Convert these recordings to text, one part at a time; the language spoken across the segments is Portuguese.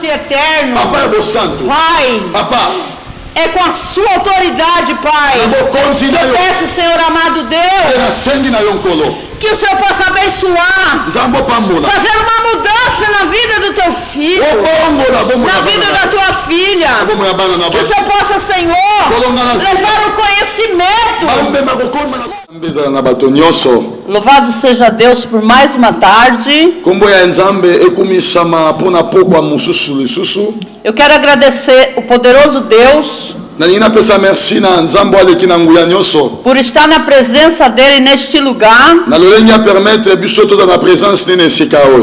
santo e eterno. Papa é santo. Pai, Papa. é com a sua autoridade, Pai. Eu peço, Senhor amado Deus, que o Senhor possa abençoar, fazer uma mudança na vida do teu filho, na vida da tua filha. Que o Senhor possa, Senhor, levar o conhecimento. Louvado seja Deus por mais uma tarde. Eu quero agradecer o poderoso Deus por estar na presença dele neste lugar.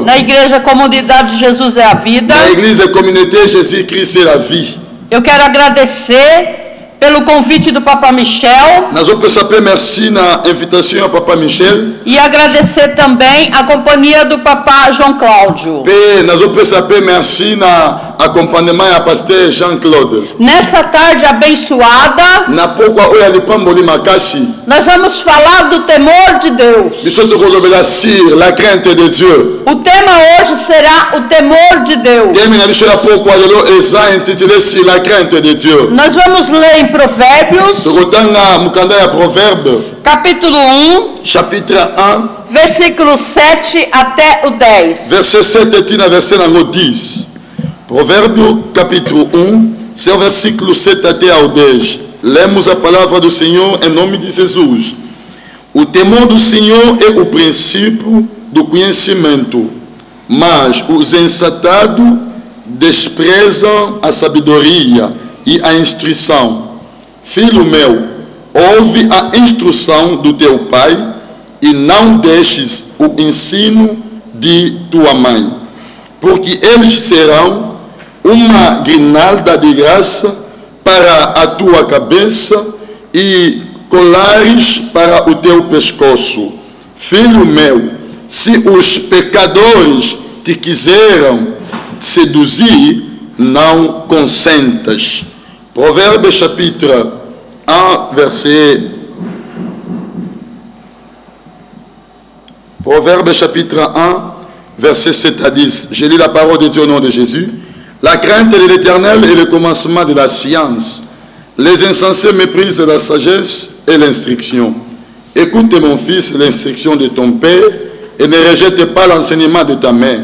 Na igreja Comunidade Jesus é a Vida. Eu quero agradecer pelo convite do Papa Michel. E agradecer também a companhia do Papa João Cláudio. Nessa tarde abençoada, nós vamos falar do temor de Deus. O tema hoje será o temor de Deus. Nós vamos ler em Provérbios, capítulo 1, versículo 7 até o 10. Verset 7 e verset 10. Provérbio capítulo 1, seu versículo 7 até ao 10. Lemos a palavra do Senhor em nome de Jesus. O temor do Senhor é o princípio do conhecimento, mas os insensatados desprezam a sabedoria e a instrução. Filho meu, ouve a instrução do teu pai e não deixes o ensino de tua mãe, porque eles serão uma grinalda de graça para a tua cabeça e colares para o teu pescoço. Filho meu, se os pecadores te quiseram seduzir, não consentas. Proverbe chapitre 1, verset... Proverbe chapitre 1, verset 7 à 10. Je lis la parole de Dieu au nom de Jésus. La crainte de l'Éternel est le commencement de la science. Les insensés méprisent la sagesse et l'instruction. Écoute, mon fils, l'instruction de ton père et ne rejette pas l'enseignement de ta mère.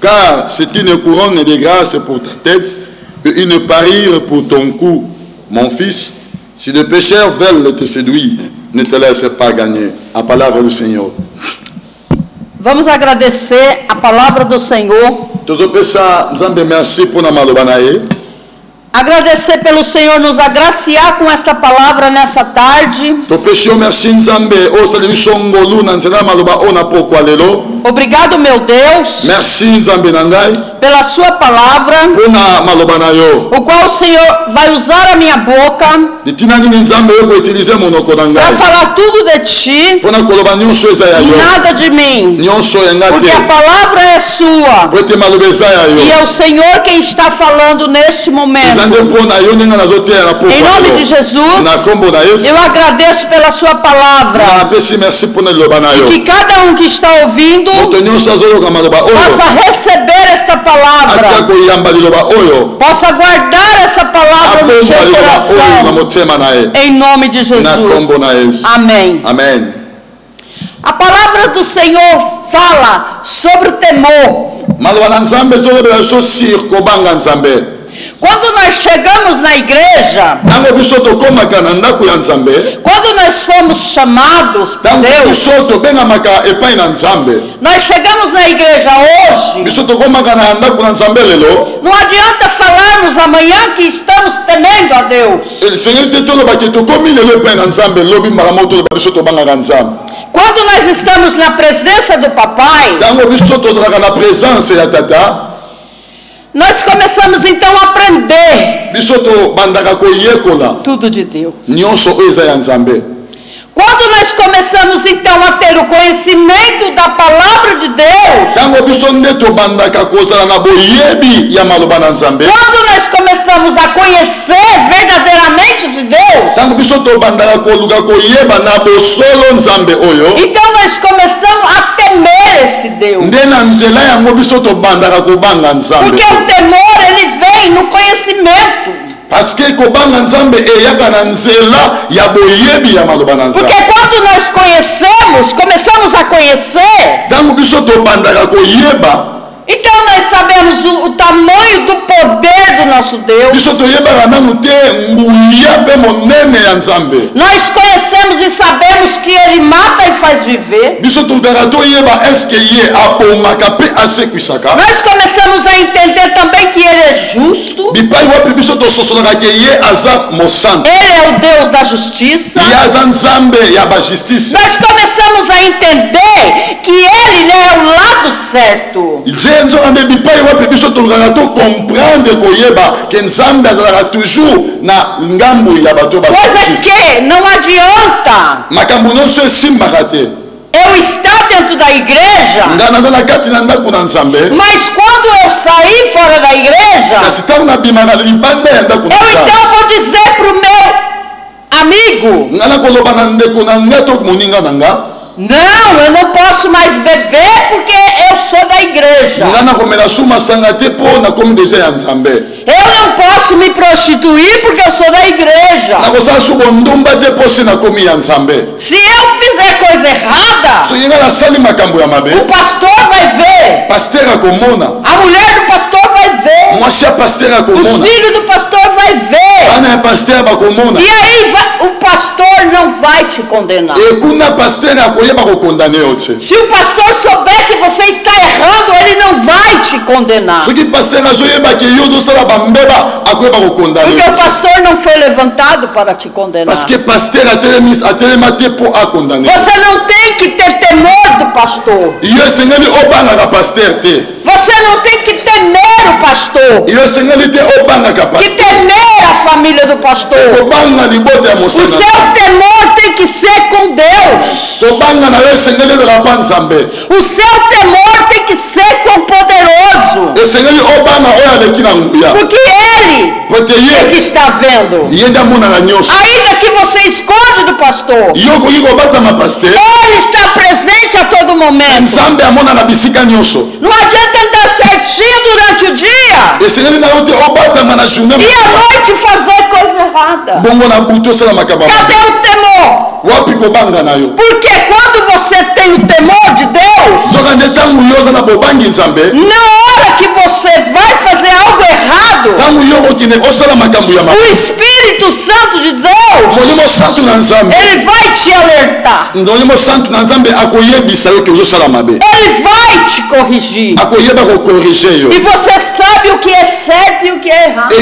Car c'est une couronne de grâce pour ta tête et une parure pour ton cou. Mon fils, si les pécheurs veulent te séduire, ne te laisse pas gagner. A palavra do Senhor. Vamos agradecer a palavra do Senhor. Agradecer pelo Senhor nos agraciar com esta palavra nessa tarde. Obrigado, meu Deus, pela sua palavra, o qual o Senhor vai usar a minha boca para falar tudo de ti e nada de mim, porque a palavra é sua e é o Senhor quem está falando neste momento. Em nome de Jesus, eu agradeço pela sua palavra e que cada um que está ouvindo possa receber esta palavra, possa guardar essa palavra no seu coração, em nome de Jesus. Amém. Amém. A palavra do Senhor fala sobre o temor. Quando nós chegamos na igreja, quando nós fomos chamados por Deus, nós chegamos na igreja hoje, não adianta falarmos amanhã que estamos temendo a Deus. Quando nós estamos na presença do Papai, nós começamos então a aprender tudo de Deus. Quando nós começamos então a ter o conhecimento da palavra de Deus, quando nós começamos a conhecer verdadeiramente de Deus, então nós começamos a temer esse Deus. Porque o temor, ele vem no conhecimento. Porque quando nós começamos a conhecer, então nós sabemos o tamanho do poder do nosso Deus. Nós conhecemos e sabemos que Ele mata e faz viver. Nós começamos a entender também que Ele é justo. Ele é o Deus da justiça. Nós começamos a entender que Ele é o lado certo. Coisa que não adianta eu estar dentro da igreja, mas quando eu sair fora da igreja, eu então vou dizer para o meu amigo: não, eu não posso mais beber porque eu sou da igreja. Eu não posso me prostituir porque eu sou da igreja. Se eu fizer coisa errada, o pastor vai ver. A mulher do pastor vai ver. O filho do pastor vai ver. E aí o pastor não vai te condenar. Se o pastor souber que você está errando, ele não vai te condenar. Porque o pastor não foi levantado para te condenar. Você não tem que ter temor do pastor. Você não tem que temer o pastor. Que temer a família do pastor. O seu temor tem que ser com Deus. O seu temor tem que ser com o poderoso. Porque Ele é que está vendo. Ainda que você esconde do pastor, Ele está presente a todo momento. Não adianta andar certinho durante o dia e à noite fazer coisa errada. Cadê o temor? Porque quando você tem o temor de Deus, na hora que você vai fazer algo errado, o Espírito Santo de Deus, ele vai te alertar. Ele vai te corrigir. E você sabe o que é certo e o que é errado.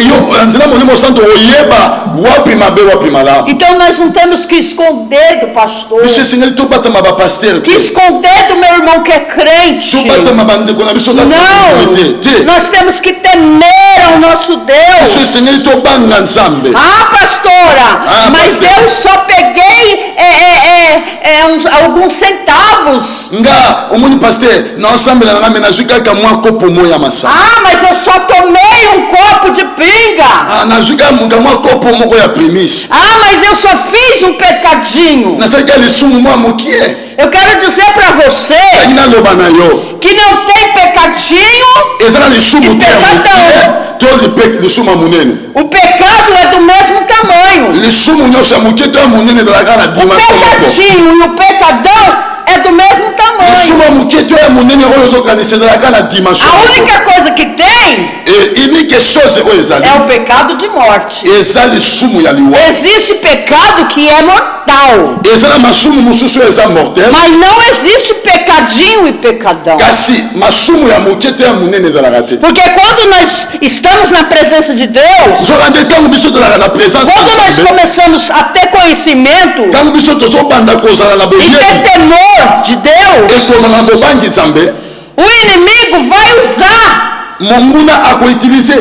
Então nós não temos que esconder do pastor, que esconder do meu irmão que é crente. Não, nós temos que temer ao nosso Deus. Ah, pastora, mas eu só peguei alguns centavos. Ah, mas eu só tomei um copo de pinga. Ah, mas eu só fiz um pecadinho. Eu quero dizer para você que não tem pecadinho e pecadão. O pecado é do mesmo tamanho. O pecadinho e o pecadão é do mesmo tamanho. A única coisa que tem é o pecado de morte. Existe pecado que é mortal, mas não existe pecadinho e pecadão. Porque quando nós estamos na presença de Deus, quando nós começamos a ter conhecimento e ter temor de Deus, o inimigo vai usar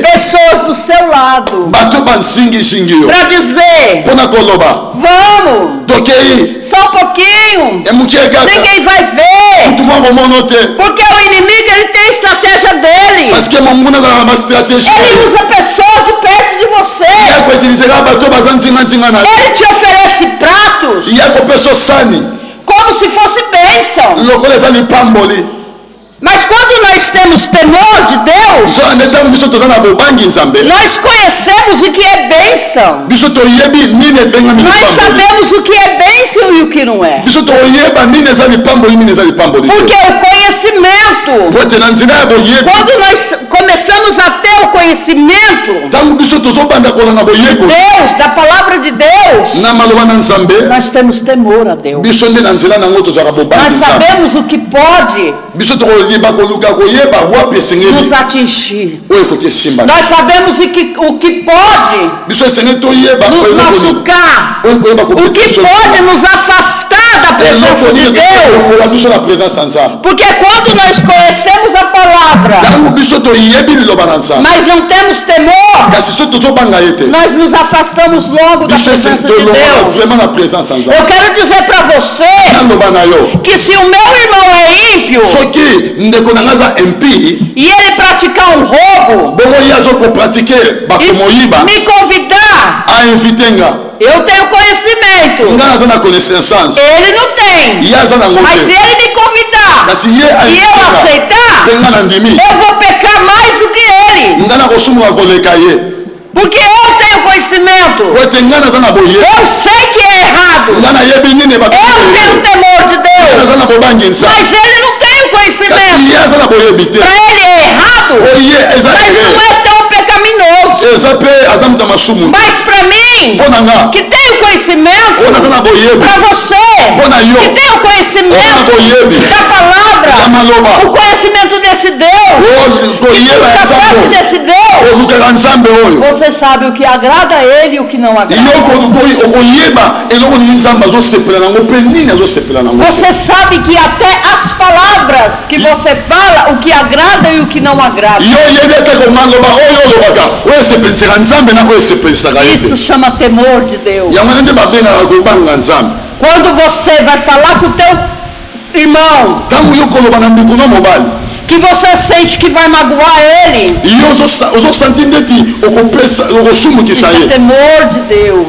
pessoas do seu lado para dizer: vamos, só um pouquinho, ninguém vai ver. Porque o inimigo, ele tem a estratégia dele. Ele usa pessoas de perto de você. Ele te oferece pratos como se fosse bênção. Mas quando nós temos temor de Deus, nós conhecemos o que é bênção. Nós sabemos o que é bênção e o que não é. Porque o conhecimento, quando nós começamos a ter o conhecimento Deus, da palavra de Deus, nós temos temor a Deus. Nós sabemos o que pode nos atingir. Nós sabemos o que pode nos machucar, o que pode nos afastar da presença de Deus. Porque quando nós conhecemos a palavra, mas não temos temor, nós nos afastamos logo da presença de Deus. Eu quero dizer para você que se o meu irmão é ímpio e ele praticar um roubo e me convidar, eu tenho conhecimento, ele não tem, mas se ele me convidar e eu aceitar, eu vou pecar mais do que ele, porque eu tenho conhecimento, eu sei que é errado, eu tenho temor de Deus, mas ele não tem o conhecimento. Para ele é errado, mas não é tão pecaminoso. Mas para mim, que tenho conhecimento, para você, que tem o conhecimento da palavra, o conhecimento desse Deus, desse Deus, você sabe o que agrada a ele e o que não agrada. Você sabe que até as palavras que você fala, o que agrada e o que não agrada. Isso chama temor de Deus. Quando você vai falar com o teu irmão, que você sente que vai magoar ele, isso é temor de Deus.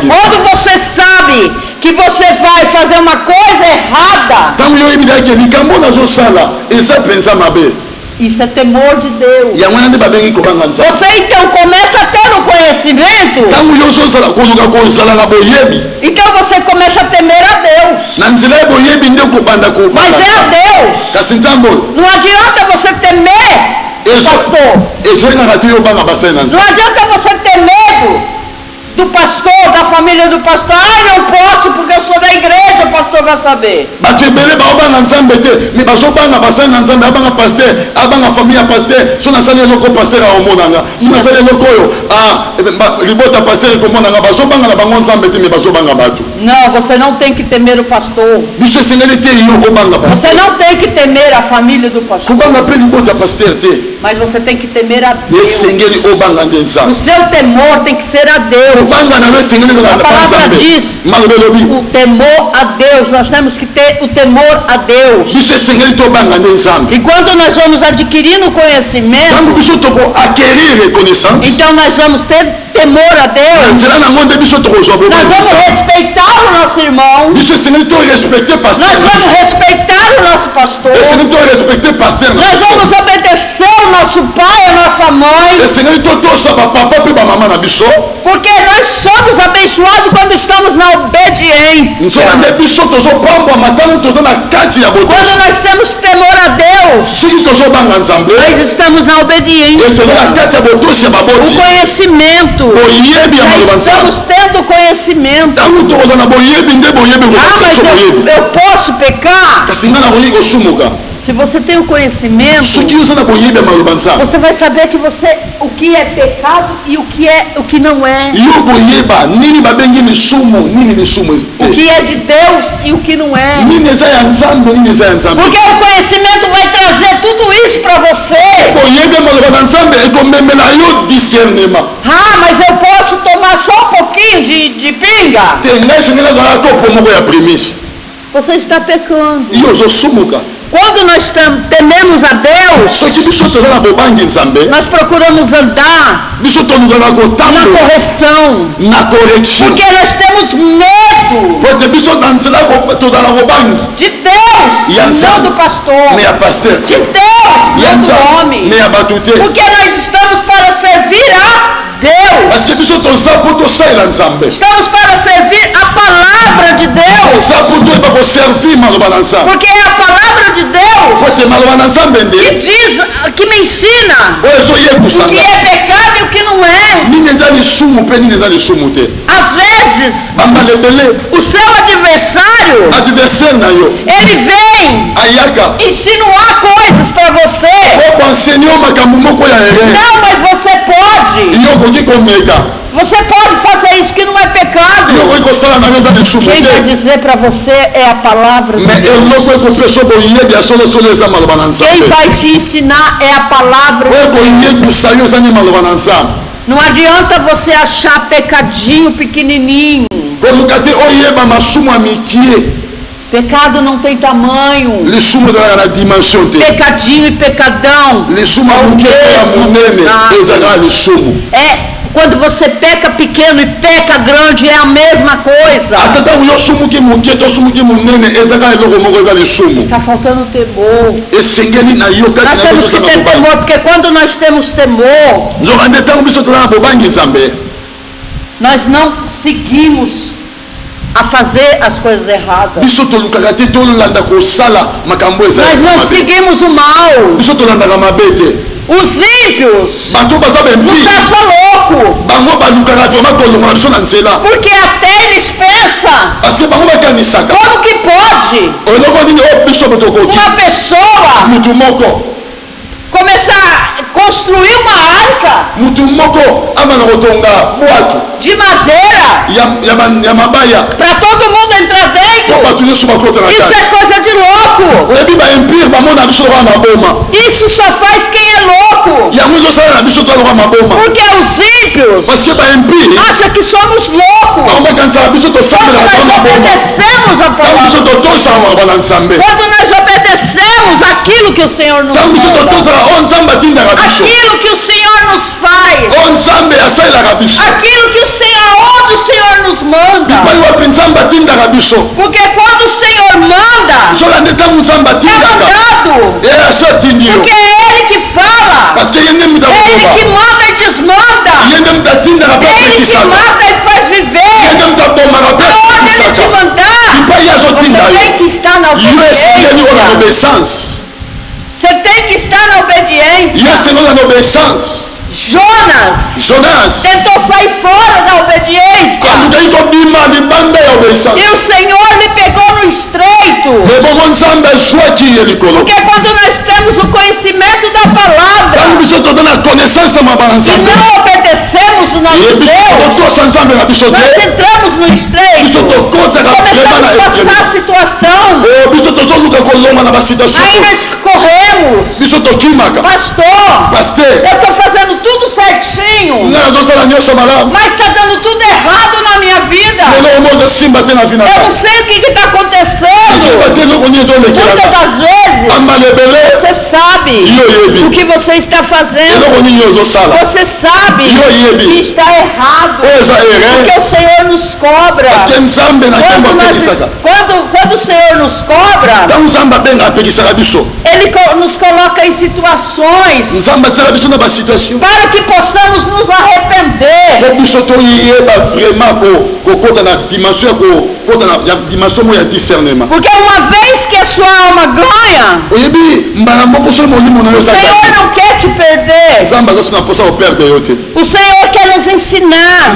Quando você sabe que você vai fazer uma coisa errada, isso é temor de Deus. Você então começa a ter o conhecimento, então você começa a temer a Deus. Mas é a Deus. Não adianta você temer pastor, não adianta você ter medo do pastor, da família do pastor. Ah, não posso porque eu sou da igreja, o pastor vai saber. Não, você não tem que temer o pastor. Você não tem que temer a família do pastor. Mas você tem que temer a Deus. O seu temor tem que ser a Deus. A palavra diz o temor a Deus. Nós temos que ter o temor a Deus. E quando nós vamos adquirindo conhecimento, então nós vamos ter temor a Deus. Nós vamos respeitar o nosso irmão. Nós vamos respeitar o nosso pastor. Nós vamos obedecer o nosso pai, a nossa mãe. Porque nós somos abençoados quando estamos na obediência. Quando nós temos temor a Deus, nós estamos na obediência. O conhecimento. Nós estamos tendo conhecimento. Ah, mas eu posso pecar? Se você tem o conhecimento, você vai saber que o que é pecado e o que não é. O que é de Deus e o que não é. Porque o conhecimento vai trazer tudo isso para você. Ah, mas eu posso tomar só um pouquinho de pinga. Você está pecando. Quando nós tememos a Deus, nós procuramos andar na correção, porque nós temos medo de Deus, não do pastor, de Deus, não do homem, porque nós estamos para servir a Deus. Estamos para servir a palavra de Deus. Porque é a palavra de Deus que diz, que me ensina o que é pecado e o que não é. Às vezes o seu adversário, ele vem insinuar coisas para você. Não, mas você pode. Você pode fazer isso que não é pecado. Quem vai dizer para você é a palavra de Deus. Quem vai te ensinar é a palavra de Deus. Não adianta você achar pecadinho pequenininho. Pecado não tem tamanho. Pecadinho e pecadão é quando você peca pequeno e peca grande, é a mesma coisa. Está faltando temor. Nós temos que ter temor, porque quando nós temos temor, nós não seguimos a fazer as coisas erradas. Nós não seguimos o mal. Os ímpios nos acham louco, porque até eles pensam, como que pode uma pessoa começar a construir uma arca de madeira para todo mundo entrar dentro? Isso é coisa de louco. Isso só faz quem é louco. Porque os ímpios acham que somos loucos. Quando nós obedecemos a palavra, quando nós obedecemos aquilo que o Senhor nos manda, aquilo que o Senhor nos faz, aquilo que o Senhor, onde o Senhor nos manda. Porque quando o Senhor manda, é mandado. Porque é Ele que fala, é Ele que manda e desmanda, é Ele que mata e faz viver. Aonde Ele te mandar, você tem que estar na obediência. Você tem que estar na obediência. Jonas tentou sair fora da obediência, e o Senhor lhe pegou no estreito. Porque quando nós temos o conhecimento da palavra e não obedecemos o nosso Deus, nós entramos no estreito, começamos a passar a situação, aí nós corremos, pastor, eu estou fazendo tudo certinho, mas está dando tudo errado na minha vida. Eu não sei o que está acontecendo. Muitas das vezes você sabe o que você está fazendo, você sabe que está errado, porque o Senhor nos cobra. Quando o Senhor nos cobra, Ele nos coloca em situações para que possamos nos arrepender. Porque uma vez que a sua alma ganha, o Senhor não quer te perder. O Senhor quer nos ensinar.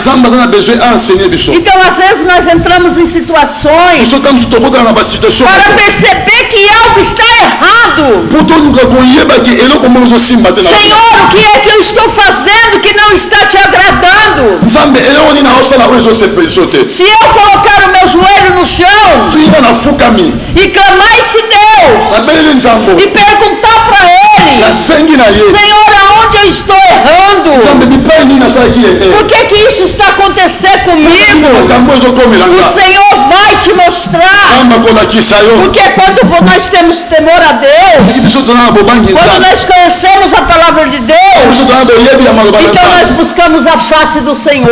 Então às vezes nós entramos em situações para perceber que algo está errado. Senhor, o que é que eu estou fazendo que não está te agradando? Se eu colocar o meu joelho no chão e clamar esse Deus e perguntar para Ele, Senhor, aonde eu estou errando? Por que isso está acontecendo comigo? O Senhor vai te mostrar. Porque quando nós temos temor a Deus, quando nós conhecemos a palavra de Deus, então nós buscamos a face do Senhor.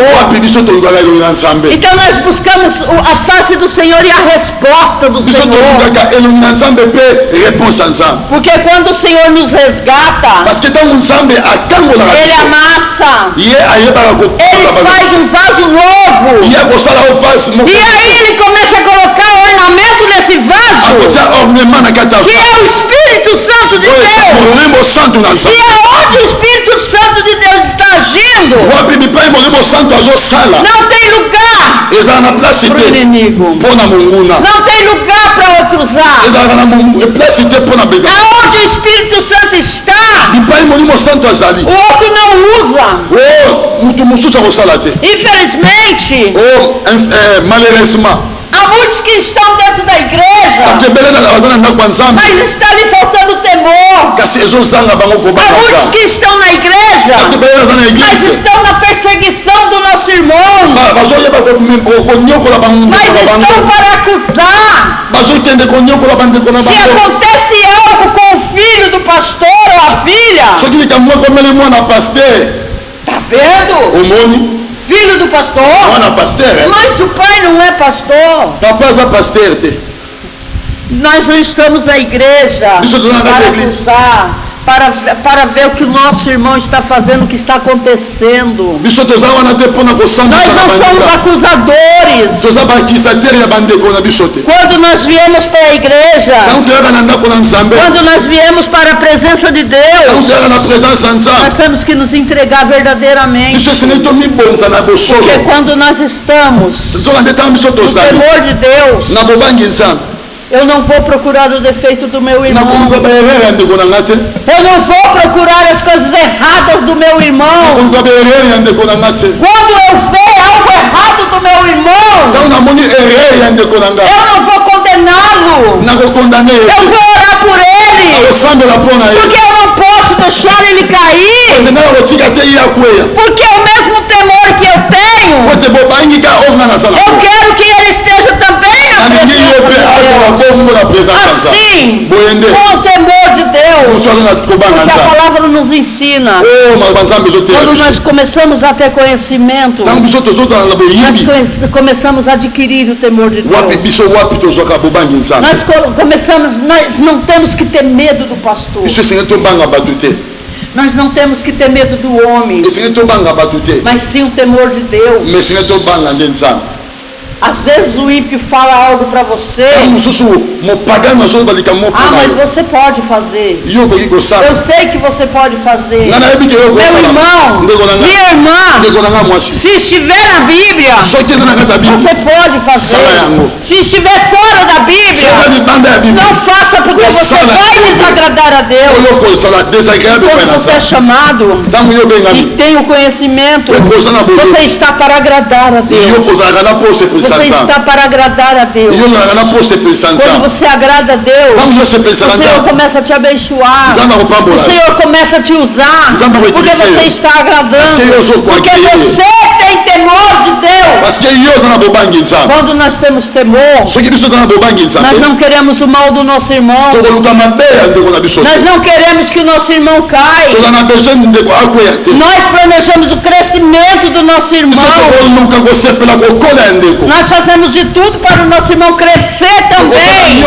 Então nós buscamos a face do Senhor e a resposta do Senhor. Porque quando o Senhor nos resgata, Ele amassa, Ele faz um vaso novo, e aí Ele começa a colocar o ornamento nesse vaso, que é o Espírito Santo de Deus. E aonde o Espírito Santo de Deus está agindo, não tem lugar para o inimigo, não tem lugar para outro usar. Aonde o Espírito Santo está, o outro não usa. Infelizmente, há muitos que estão dentro da igreja, mas está lhe faltando temor. Há muitos que estão na igreja, mas estão na perseguição do nosso irmão, mas estão para acusar. Se acontece algo com o filho do pastor ou a filha, está vendo? Filho do pastor, mas o pai não é pastor. Nós não estamos na igreja para acusar, para ver o que o nosso irmão está fazendo, o que está acontecendo. Nós não somos acusadores. Quando nós viemos para a igreja, quando nós viemos para a presença de Deus, nós temos que nos entregar verdadeiramente. Porque quando nós estamos no temor de Deus, eu não vou procurar o defeito do meu irmão. Eu não vou procurar as coisas erradas do meu irmão. Quando eu ver algo errado do meu irmão, eu não vou condená-lo. Eu vou orar por ele. Porque eu não posso deixar ele cair. Porque o mesmo temor que eu tenho, eu quero que ele esteja também na presença de Deus. Assim, com o temor de Deus, porque a palavra nos ensina. Quando nós começamos a ter conhecimento, nós começamos a adquirir o temor de Deus. Nós não temos que ter medo do pastor. Nós não temos que ter medo do homem, mas sim o temor de Deus. Às vezes o ímpio fala algo para você. Mas você pode fazer. Eu sei que você pode fazer. Meu irmão, minha irmã, se estiver na Bíblia, você pode fazer. Se estiver fora da Bíblia, não faça, porque você vai desagradar a Deus. Quando você é chamado e tem o conhecimento, você está para agradar a Deus. Você está para agradar a Deus. Quando você agrada a Deus, o Senhor começa a te abençoar. O Senhor começa a te usar. Porque você está agradando. Porque você tem temor de Deus. Quando nós temos temor, nós não queremos o mal do nosso irmão. Nós não queremos que o nosso irmão caia. Nós planejamos o crescimento do nosso irmão. Nós fazemos de tudo para o nosso irmão crescer também.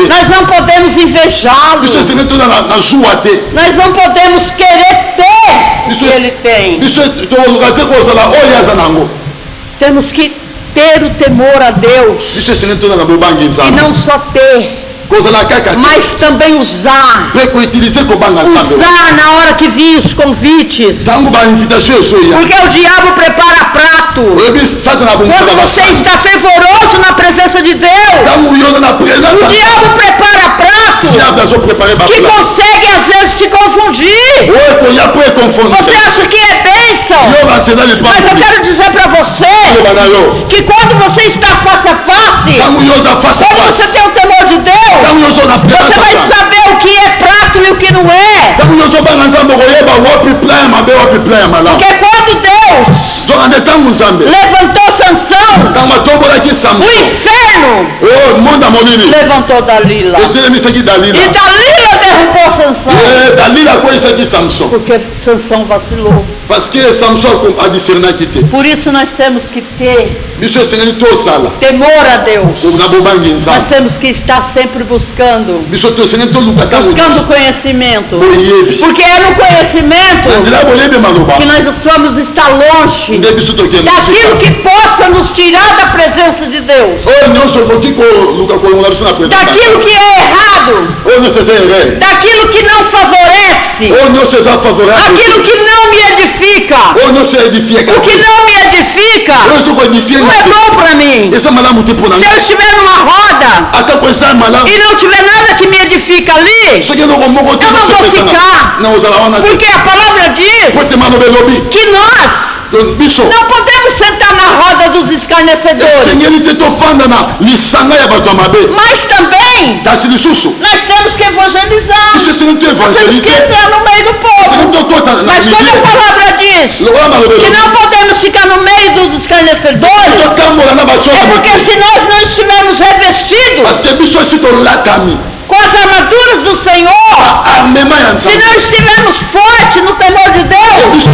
Nós não podemos invejá-lo. Nós não podemos querer ter o que ele tem. Temos que ter o temor a Deus. E não só ter, mas também usar na hora que vir os convites. Porque o diabo prepara prato. Quando você está fervoroso na presença de Deus, o diabo prepara prato que consegue às vezes te confundir. Você acha que é bênção, mas eu quero dizer para você que quando você está face a face, quando você tem o temor de Deus, você vai saber o que é prato e o que não é. Porque quando Deus levantou Sansão, o inferno externo levantou Dalila. E Dalila derrubou Sansão. Porque Sansão vacilou. Por isso nós temos que ter temor a Deus. Nós temos que estar sempre buscando conhecimento. Porque é no conhecimento que nós vamos estar longe daquilo que possa nos tirar da presença de Deus, daquilo que é errado, daquilo que não favorece, aquilo que não me edifica. O que não me edifica não é bom para mim. Se eu estiver numa roda e não tiver nada que me edifica ali, eu não vou ficar. Porque a palavra diz que nós não podemos sentar na roda dos escarnecedores. Mas também nós temos que evangelizar. Nós temos que entrar no meio do povo. Mas quando a palavra diz que não podemos ficar no meio dos escarnecedores, é porque se nós não estivermos revestidos com as armaduras do Senhor, se não estivermos fortes no temor de Deus,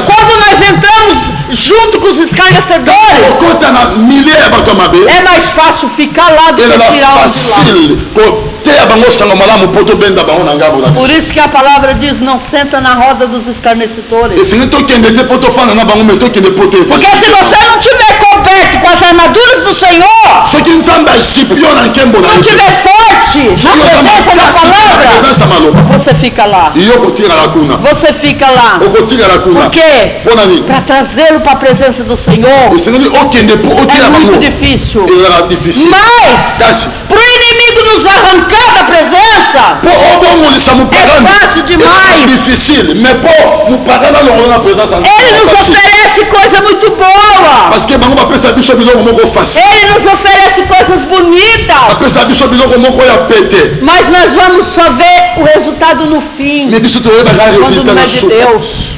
quando nós entramos junto com os escarnecedores, é mais fácil ficar lá do que tirar o de lá. Por isso que a palavra diz: não senta na roda dos escarnecedores. Porque se você não tiver coberto com as armaduras do Senhor, não tiver forte na presença da palavra, você fica lá. Você fica lá. Por quê? Para trazê-lo para a presença do Senhor é muito difícil. Mas para o inimigo nos arrancar da presença é fácil demais. Ele nos oferece coisa muito boa. Ele nos oferece coisas bonitas. Mas nós vamos só ver o resultado no fim, quando não é de Deus.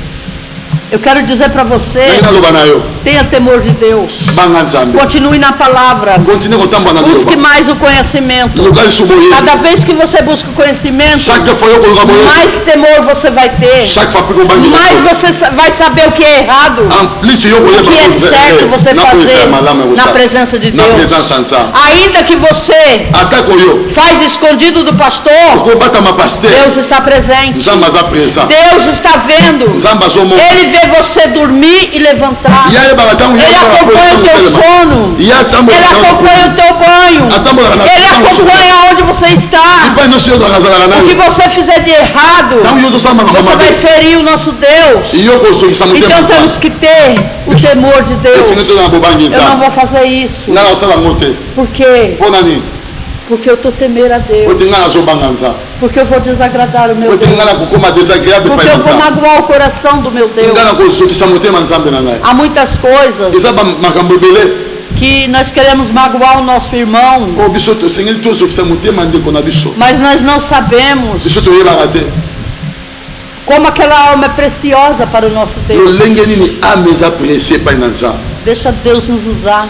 Eu quero dizer para você, tenha temor de Deus. Continue na palavra. Busque mais o conhecimento. Cada vez que você busca o conhecimento, mais temor você vai ter. Mais você vai saber o que é errado, o que é certo você fazer na presença de Deus. Ainda que você faz escondido do pastor, Deus está presente. Deus está vendo. Ele vê você dormir e levantar. Ele acompanha o teu sono. Ele acompanha o teu banho. Ele acompanha onde você está. O que você fizer de errado, você vai ferir o nosso Deus. Então temos que ter o temor de Deus. Eu não vou fazer isso. Por quê? Porque eu estou temendo a Deus. Porque eu vou desagradar o meu Deus. Porque eu vou magoar o coração do meu Deus. Há muitas coisas que nós queremos magoar o nosso irmão, mas nós não sabemos como aquela alma é preciosa para o nosso Deus. Deixa Deus nos usar.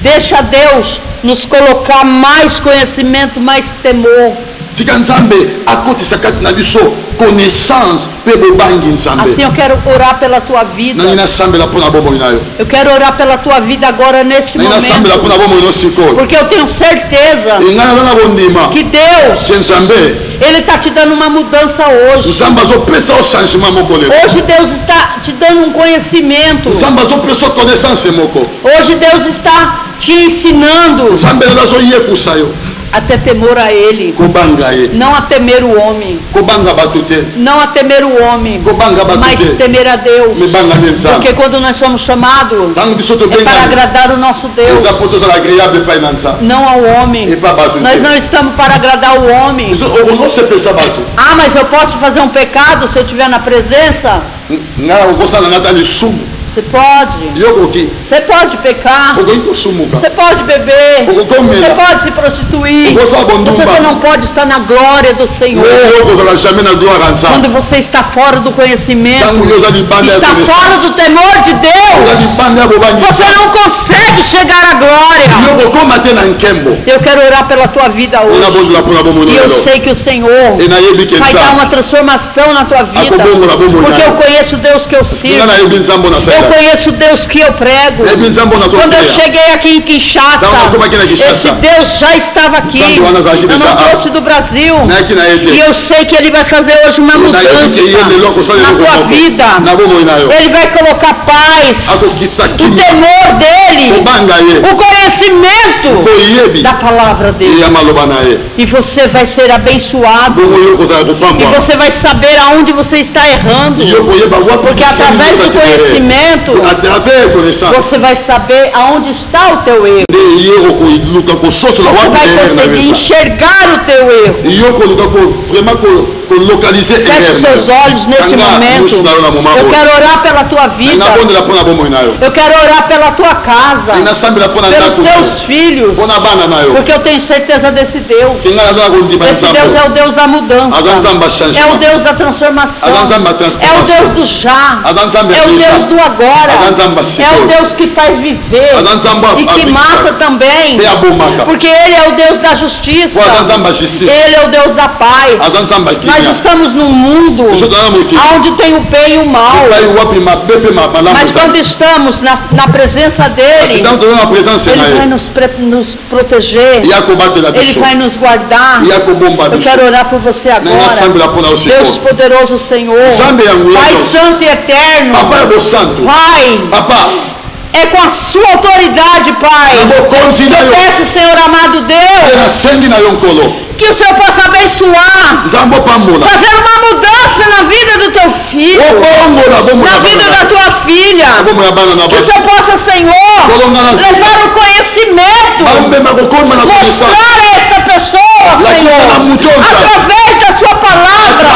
Deixa Deus nos colocar mais conhecimento, mais temor. Assim eu quero orar pela tua vida. Eu quero orar pela tua vida agora neste momento. Porque eu tenho certeza que Deus, Ele está te dando uma mudança hoje. Hoje Deus está te dando um conhecimento. Hoje Deus está te ensinando a ter temor a Ele, não a temer o homem, não a temer o homem, mas temer a Deus. Porque quando nós somos chamados é para agradar o nosso Deus, não ao homem. Nós não estamos para agradar o homem. Ah, mas eu posso fazer um pecado se eu estiver na presença? Você pode pecar. Você pode beber. Você pode se prostituir. Você não pode estar na glória do Senhor. Quando você está fora do conhecimento, está fora do temor de Deus, você não consegue chegar à glória. Eu quero orar pela tua vida hoje. E eu sei que o Senhor vai dar uma transformação na tua vida. Porque eu conheço o Deus que eu sirvo. Eu conheço o Deus que eu prego. Quando eu cheguei aqui em Kinshasa, esse Deus já estava aqui. Eu não trouxe do Brasil. E eu sei que Ele vai fazer hoje uma mudança na tua vida. Ele vai colocar paz, o temor dele, o conhecimento da palavra dele. E você vai ser abençoado. E você vai saber aonde você está errando. Porque através do conhecimento, você vai saber aonde está o teu erro. Você vai conseguir enxergar o teu erro. Feche os seus olhos nesse momento. Eu quero orar pela tua vida. Eu quero orar pela tua casa, pelos teus filhos, porque eu tenho certeza desse Deus. Esse Deus é o Deus da mudança, é o Deus da transformação, é o Deus do já, é o Deus do agora, é o Deus que faz viver e que mata também, porque Ele é o Deus da justiça, Ele é o Deus da paz. Nós estamos num mundo onde tem o bem e o mal, mas quando estamos na presença dEle, Ele vai nos proteger, Ele vai nos guardar. Eu quero orar por você agora. Deus poderoso Senhor, Pai santo e eterno, Pai, é com a sua autoridade, Pai. Eu peço, Senhor amado Deus, que o Senhor possa abençoar, fazer uma mudança na vida do teu filho, na vida da tua filha. Que o Senhor possa, Senhor, levar o conhecimento, mostrar a esta pessoa, Senhor, através da sua palavra,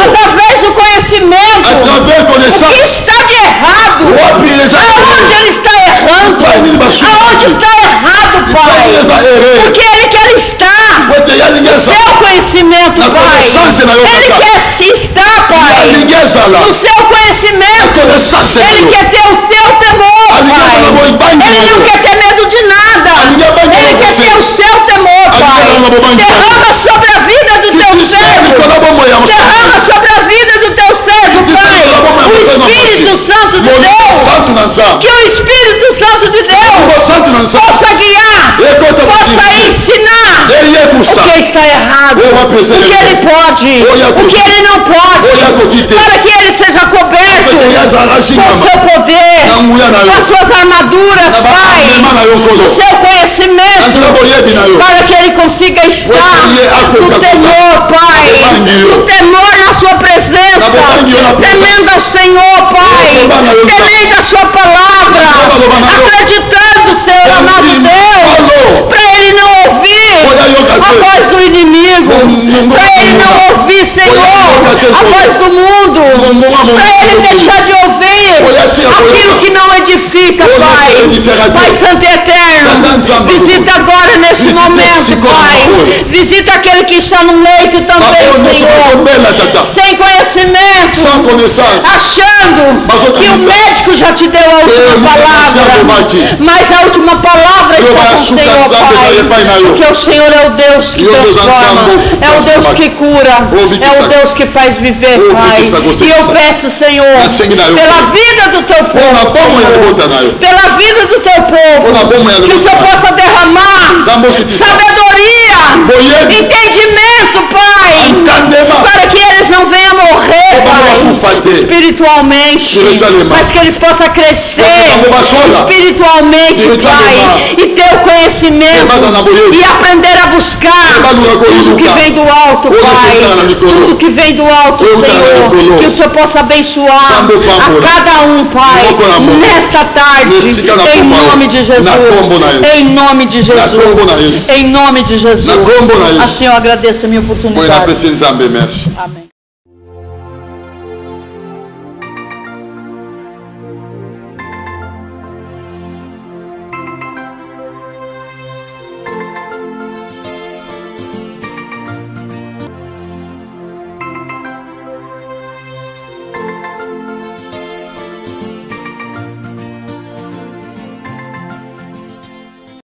através do conhecimento, o que está de errado, aonde ele está errando, aonde está errado, Pai, porque Ele quer estar no seu conhecimento, Pai. Ele quer se estar, Pai, no seu conhecimento. Ele quer ter o teu temor, Pai. Ele não quer ter medo de nada. Ele quer ter o seu temor, Pai. Derrama sobre a vida do teu servo. Derrama sobre a vida do teu servo, Pai, o Espírito Santo de Deus. Que o Espírito Santo de Deus possa guiar, possa ensinar o que está errado, o que ele pode, o que ele não pode, para que ele seja coberto com o seu poder, com as suas armaduras, Pai, o seu conhecimento, para que ele consiga estar no temor, Pai, no temor na sua presença, temendo ao Senhor, Pai, temendo a sua palavra, acreditando, Senhor amado Deus, para ele não ouvir a voz do inimigo, para ele não ouvir, Senhor, a voz do mundo, para ele deixar de ouvir aquilo que não edifica, Pai. Pai Santo e Eterno, visita agora neste momento, Pai. Visita aquele que está no leito também, Senhor, sem conhecimento, achando que o médico já te deu a última palavra, mas a última palavra está com o Senhor, Pai, porque o Senhor é o Deus que transforma, é o Deus que cura, é o Deus que faz viver, Pai. E eu peço, Senhor, pela vida do teu povo, Senhor, pela vida do teu povo, que o Senhor possa derramar sabedoria, entendimento, Pai, para que eles não venham morrer, Pai, espiritualmente, mas que eles possam crescer espiritualmente, Pai, e ter o conhecimento e aprender a buscar tudo que vem do alto, Pai, tudo que vem do alto, Senhor, que o Senhor possa abençoar a cada um, Pai, nesta tarde, em nome de Jesus, em nome de Jesus, em nome de Jesus. Assim eu agradeço a minha oportunidade. Amém.